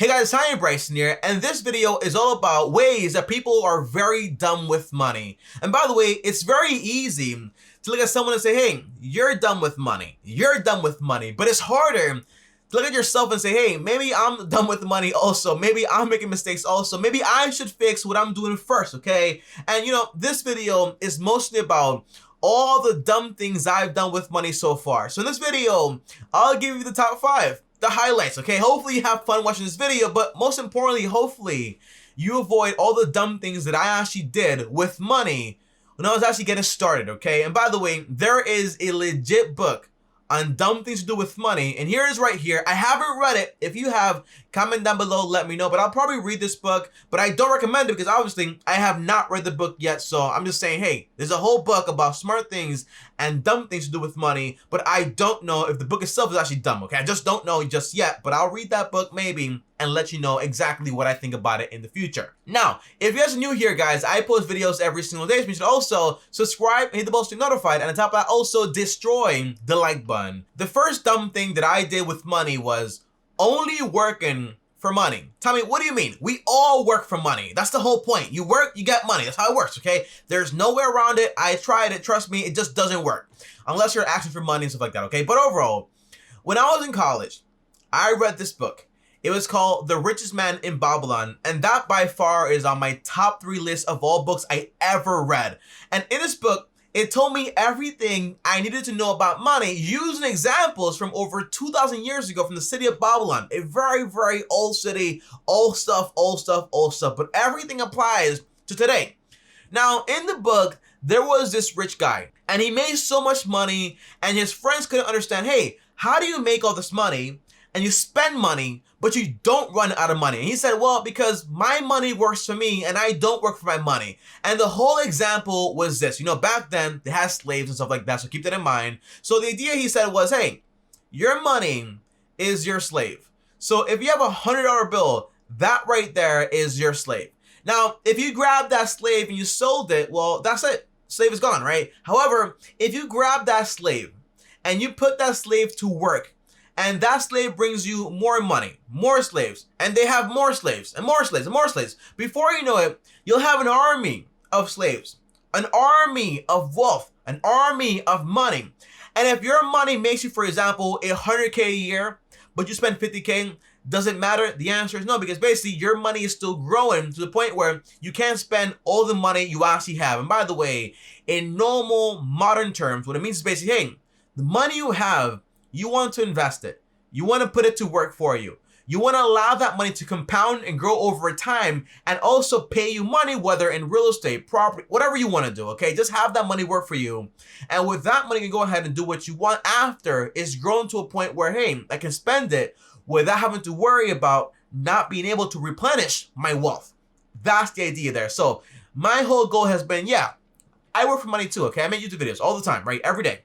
Hey guys, TommyBryson here, and this video is all about ways that people are very dumb with money. And by the way, it's very easy to look at someone and say, hey, you're dumb with money. You're dumb with money. But it's harder to look at yourself and say, hey, maybe I'm dumb with money also. Maybe I'm making mistakes also. Maybe I should fix what I'm doing first, okay? And this video is mostly about all the dumb things I've done with money so far. So in this video, I'll give you the top 5. The highlights, okay? Hopefully you have fun watching this video, but most importantly, hopefully you avoid all the dumb things that I actually did with money when I was actually getting started, okay? And by the way, there is a legit book on dumb things to do with money, and here it is right here. I haven't read it. If you have, comment down below, let me know, but I'll probably read this book, but I don't recommend it because obviously I have not read the book yet, so I'm just saying, hey, there's a whole book about smart things and dumb things to do with money, but I don't know if the book itself is actually dumb, okay? I just don't know just yet, but I'll read that book maybe and let you know exactly what I think about it in the future. Now, if you guys are new here, guys, I post videos every single day, so you should also subscribe and hit the bell to be notified, and on top of that, also destroy the like button. The first dumb thing that I did with money was only working for money. Tommy, what do you mean? We all work for money. That's the whole point. You work, you get money. That's how it works, okay? There's no way around it. I tried it. Trust me, it just doesn't work. Unless you're asking for money and stuff like that, okay? But overall, when I was in college, I read this book. It was called The Richest Man in Babylon, and that by far is on my top 3 list of all books I ever read. And in this book, it told me everything I needed to know about money using examples from over 2,000 years ago from the city of Babylon. A very, very old city, old stuff, but everything applies to today. Now, in the book, there was this rich guy, and he made so much money, and his friends couldn't understand, hey, how do you make all this money, and you spend money, but you don't run out of money? And he said, well, because my money works for me and I don't work for my money. And the whole example was this, back then they had slaves and stuff like that, so keep that in mind. So the idea he said was, hey, your money is your slave. So if you have $100 bill, that right there is your slave. Now, if you grab that slave and you sold it, well, that's it. Slave is gone, right? However, if you grab that slave and you put that slave to work, and that slave brings you more money, more slaves, and they have more slaves, and more slaves, and more slaves. Before you know it, you'll have an army of slaves, an army of wealth, an army of money. And if your money makes you, for example, $100K a year, but you spend $50K, does it matter? The answer is no, because basically your money is still growing to the point where you can't spend all the money you actually have. And by the way, in normal modern terms, what it means is basically, hey, the money you have, you want to invest it. You want to put it to work for you. You want to allow that money to compound and grow over time and also pay you money, whether in real estate, property, whatever you want to do, okay? Just have that money work for you. And with that money, you can go ahead and do what you want after it's grown to a point where, hey, I can spend it without having to worry about not being able to replenish my wealth. That's the idea there. So my whole goal has been, yeah, I work for money too, okay? I make YouTube videos all the time, right? Every day.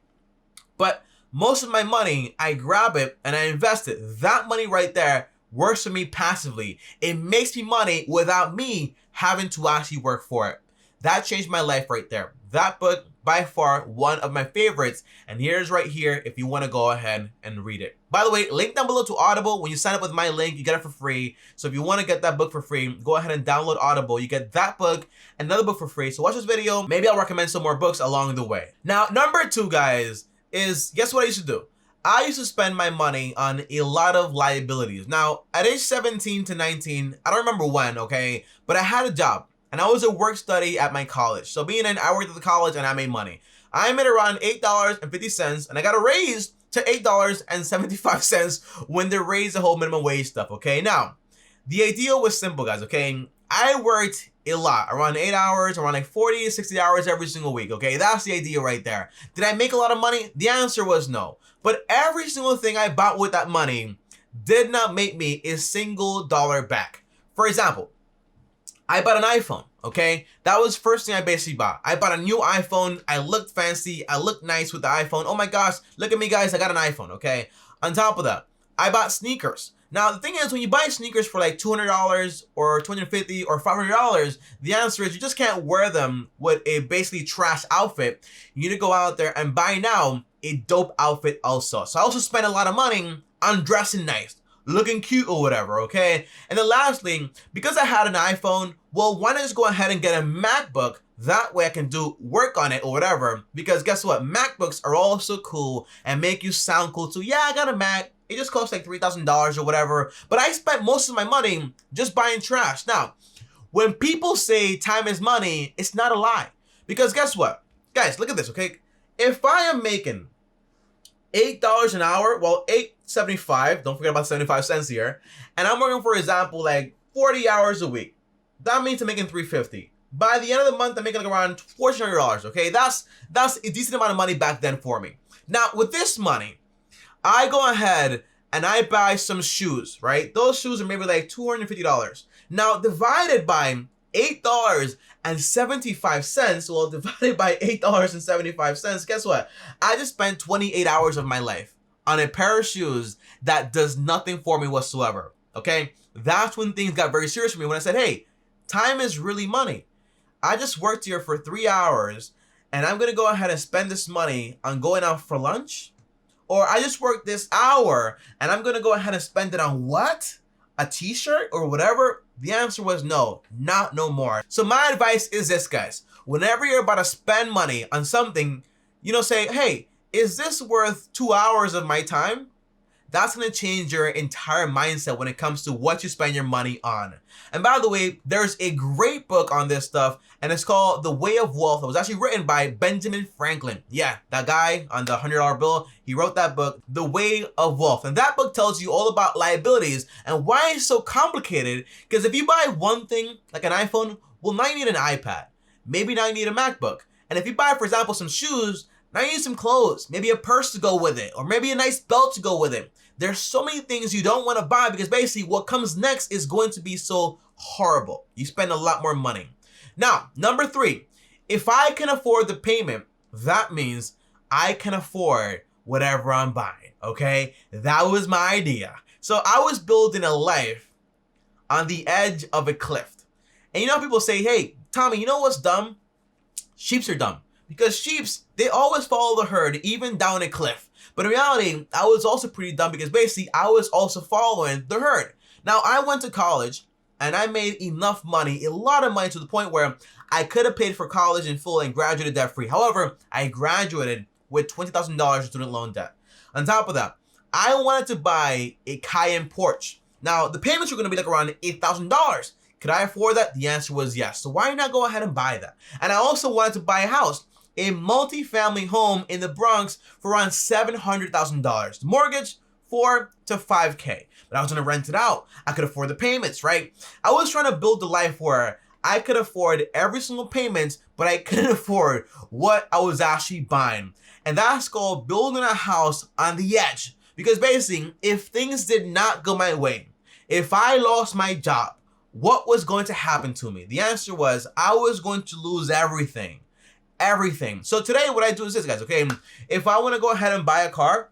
But most of my money, I grab it and I invest it. That money right there works for me passively. It makes me money without me having to actually work for it. That changed my life right there. That book, by far, one of my favorites. And here's right here if you want to go ahead and read it. By the way, link down below to Audible. When you sign up with my link, you get it for free. So if you want to get that book for free, go ahead and download Audible. You get that book, another book for free. So watch this video. Maybe I'll recommend some more books along the way. Now, number 2, guys, is guess what I used to do? I used to spend my money on a lot of liabilities. Now, at age 17 to 19, I don't remember when, okay, but I had a job and I was a work study at my college. So being in, I worked at the college and I made money. I made around $8.50 and I got a raise to $8.75 when they raised the whole minimum wage stuff, okay? Now, the idea was simple, guys, okay? I worked a lot, around 8 hours, around like 40 to 60 hours every single week, okay? That's the idea right there. Did I make a lot of money? The answer was no. But every single thing I bought with that money did not make me a single dollar back. For example, I bought an iPhone, okay? That was the first thing I basically bought. I bought a new iPhone. I looked fancy. I looked nice with the iPhone. Oh my gosh, look at me, guys. I got an iPhone, okay? On top of that, I bought sneakers. Now, the thing is, when you buy sneakers for like $200 or $250 or $500, the answer is you just can't wear them with a basically trash outfit. You need to go out there and buy now a dope outfit also. So I also spent a lot of money on dressing nice, looking cute or whatever, okay? And then lastly, because I had an iPhone, well, why not just go ahead and get a MacBook? That way I can do work on it or whatever. Because guess what? MacBooks are also cool and make you sound cool too. Yeah, I got a Mac. It just costs like $3,000 or whatever. But I spent most of my money just buying trash. Now, when people say time is money, it's not a lie. Because guess what? Guys, look at this, okay? If I am making $8 an hour, well, $8.75, don't forget about 75 cents here, and I'm working, for example, like 40 hours a week, that means I'm making $350. By the end of the month, I'm making like around $1,400, okay? That's a decent amount of money back then for me. Now, with this money, I go ahead and I buy some shoes, right? Those shoes are maybe like $250. Now, divided by $8.75, well, divided by $8.75, guess what? I just spent 28 hours of my life on a pair of shoes that does nothing for me whatsoever, okay? That's when things got very serious for me, when I said, hey, time is really money. I just worked here for 3 hours, and I'm going to go ahead and spend this money on going out for lunch? Or I just worked this hour, and I'm going to go ahead and spend it on what? A t-shirt or whatever? The answer was no, not no more. So my advice is this, guys. Whenever you're about to spend money on something, say, hey, is this worth 2 hours of my time? That's going to change your entire mindset when it comes to what you spend your money on. And by the way, there's a great book on this stuff, and it's called The Way of Wealth. It was actually written by Benjamin Franklin. Yeah, that guy on the $100 bill, he wrote that book, The Way of Wealth. And that book tells you all about liabilities and why it's so complicated. Because if you buy one thing, like an iPhone, well, now you need an iPad. Maybe now you need a MacBook. And if you buy, for example, some shoes, now you need some clothes, maybe a purse to go with it, or maybe a nice belt to go with it. There's so many things you don't want to buy because basically what comes next is going to be so horrible. You spend a lot more money. Now, number 3, if I can afford the payment, that means I can afford whatever I'm buying, okay? That was my idea. So I was building a life on the edge of a cliff. And people say, hey, Tommy, you know what's dumb? Sheeps are dumb. Because sheeps, they always follow the herd, even down a cliff. But in reality, I was also pretty dumb because basically I was also following the herd. Now, I went to college and I made enough money, a lot of money, to the point where I could have paid for college in full and graduated debt-free. However, I graduated with $20,000 student loan debt. On top of that, I wanted to buy a Cayenne Porsche. Now, the payments were going to be like around $8,000. Could I afford that? The answer was yes. So why not go ahead and buy that? And I also wanted to buy a house, a multi-family home in the Bronx for around $700,000. The mortgage, $4,000 to $5,000. But I was gonna rent it out. I could afford the payments, right? I was trying to build a life where I could afford every single payment, but I couldn't afford what I was actually buying. And that's called building a house on the edge. Because basically, if things did not go my way, if I lost my job, what was going to happen to me? The answer was I was going to lose everything. Everything. So today what I do is this, guys, okay? If I want to go ahead and buy a car,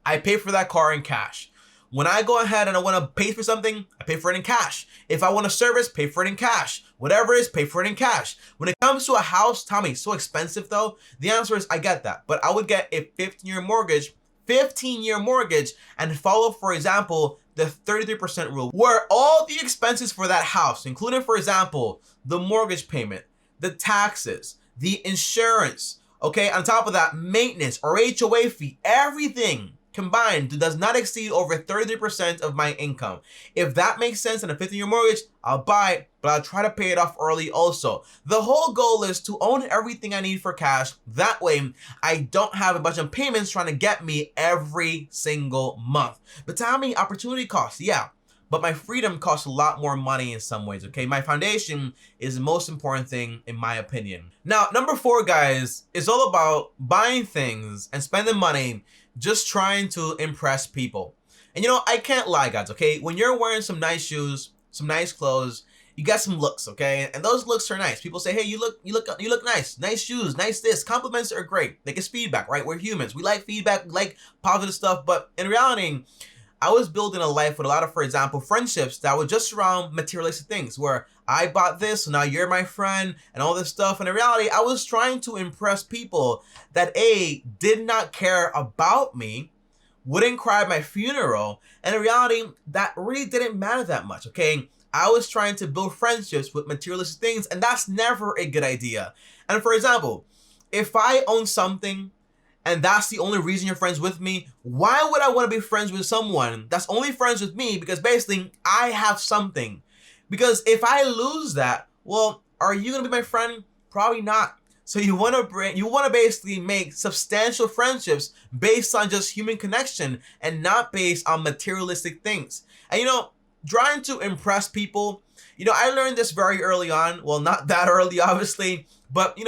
I pay for that car in cash. When I go ahead and I want to pay for something, I pay for it in cash. If I want a service, pay for it in cash. Whatever it is, pay for it in cash. When it comes to a house, Tommy, it's so expensive though. The answer is I get that. But I would get a 15-year mortgage, and follow, for example, the 33% rule, where all the expenses for that house, including, for example, the mortgage payment, the taxes, the insurance, okay, on top of that, maintenance or HOA fee, everything combined does not exceed over 33% of my income. If that makes sense in a 15-year mortgage, I'll buy it, but I'll try to pay it off early also. The whole goal is to own everything I need for cash. That way, I don't have a bunch of payments trying to get me every single month. But Tommy, opportunity cost, yeah. But my freedom costs a lot more money in some ways, okay? My foundation is the most important thing in my opinion. Now, number 4, guys, is all about buying things and spending money just trying to impress people. And I can't lie, guys, okay? When you're wearing some nice shoes, some nice clothes, you got some looks, okay? And those looks are nice. People say, hey, you look nice. Nice shoes, nice this. Compliments are great. Like, it's feedback, right? We're humans. We like feedback, we like positive stuff. But in reality, I was building a life with a lot of, for example, friendships that were just around materialistic things, where I bought this, so now you're my friend, and all this stuff. And in reality, I was trying to impress people that A, did not care about me, wouldn't cry at my funeral. And in reality, that really didn't matter that much, okay? I was trying to build friendships with materialistic things, and that's never a good idea. And for example, if I own something and that's the only reason you're friends with me, why would I want to be friends with someone that's only friends with me because basically I have something? Because if I lose that, well, are you gonna be my friend? Probably not. So you want to basically make substantial friendships based on just human connection and not based on materialistic things. And trying to impress people, I learned this very early on. Well, not that early, obviously, but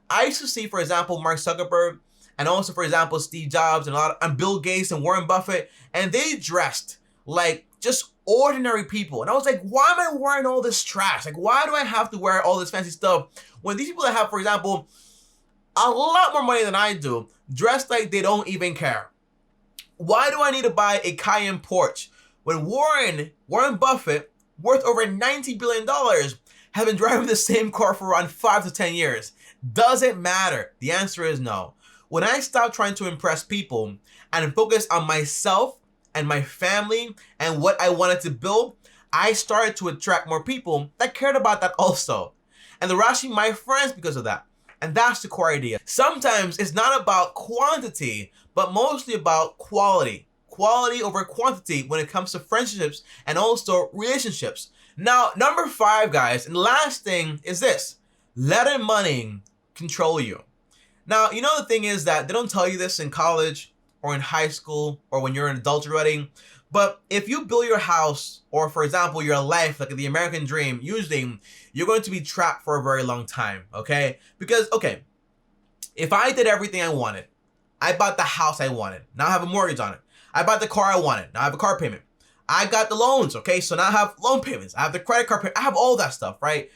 I used to see, for example, Mark Zuckerberg, and also, for example, Steve Jobs and Bill Gates and Warren Buffett, and they dressed like just ordinary people. And I was like, why am I wearing all this trash? Like, why do I have to wear all this fancy stuff when these people that have, for example, a lot more money than I do, dress like they don't even care? Why do I need to buy a Cayenne Porsche when Warren Buffett, worth over $90 billion, has been driving the same car for around 5 to 10 years? Does it matter? The answer is no. When I stopped trying to impress people and focus on myself and my family and what I wanted to build, I started to attract more people that cared about that also. And they're actually my friends because of that. And that's the core idea. Sometimes it's not about quantity, but mostly about quality. Quality over quantity when it comes to friendships and also relationships. Now, number 5, guys, and the last thing is this: letting money control you. Now, the thing is that they don't tell you this in college or in high school or when you're an adult already, but if you build your house or, for example, your life, like the American dream, usually you're going to be trapped for a very long time, okay? Because, okay, if I did everything I wanted, I bought the house I wanted, now I have a mortgage on it. I bought the car I wanted, now I have a car payment. I got the loans, okay? So now I have loan payments. I have the credit card payment. I have all that stuff, right?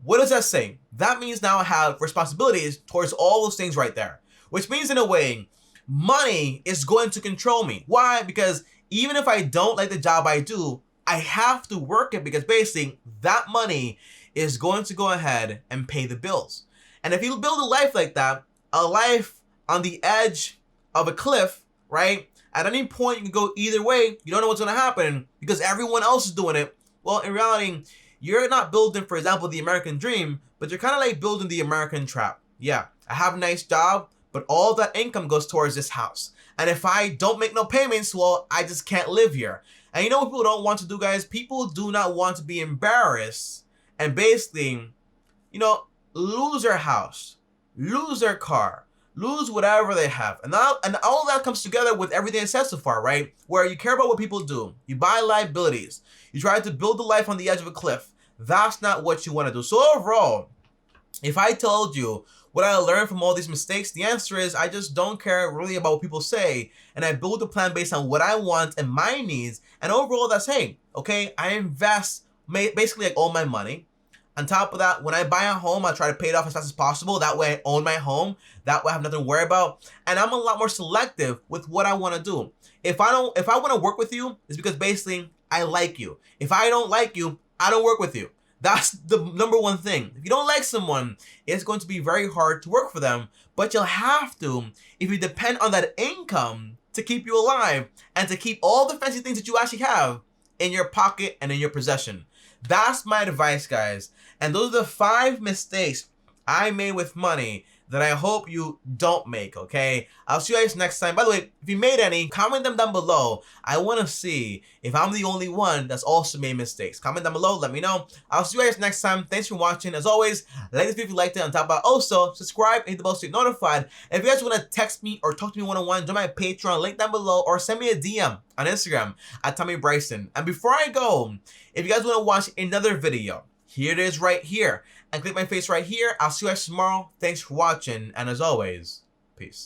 What does that say? That means now I have responsibilities towards all those things right there, which means in a way, money is going to control me. Why? Because even if I don't like the job I do, I have to work it because basically that money is going to go ahead and pay the bills. And if you build a life like that, a life on the edge of a cliff, right? At any point you can go either way. You don't know what's going to happen because everyone else is doing it. Well, in reality, you're not building, for example, the American dream, but you're kind of like building the American trap. Yeah, I have a nice job, but all that income goes towards this house. And if I don't make no payments, well, I just can't live here. And you know what people don't want to do, guys? People do not want to be embarrassed and basically, lose their house, lose their car, lose whatever they have. And all that comes together with everything I said so far, right? Where you care about what people do. You buy liabilities. You try to build a life on the edge of a cliff. That's not what you want to do. So overall, if I told you what I learned from all these mistakes, the answer is I just don't care really about what people say. And I build a plan based on what I want and my needs. And overall, that's, hey, okay, I invest basically like all my money. On top of that, when I buy a home, I try to pay it off as fast as possible. That way I own my home. That way I have nothing to worry about. And I'm a lot more selective with what I want to do. If I want to work with you, it's because basically I like you. If I don't like you, I don't work with you. That's the number one thing. If you don't like someone, it's going to be very hard to work for them, but you'll have to if you depend on that income to keep you alive and to keep all the fancy things that you actually have in your pocket and in your possession. That's my advice, guys. And those are the 5 mistakes I made with money that I hope you don't make, okay? I'll see you guys next time. By the way, if you made any, comment them down below. I want to see if I'm the only one that's also made mistakes. Comment down below, let me know. I'll see you guys next time. Thanks for watching. As always, like this video if you liked it. On top of that, also, subscribe and hit the bell to get notified. And if you guys want to text me or talk to me one-on-one, join my Patreon, link down below, or send me a DM on Instagram at TommyBryson. And before I go, if you guys want to watch another video, here it is right here. And click my face right here. I'll see you guys tomorrow. Thanks for watching. And as always, peace.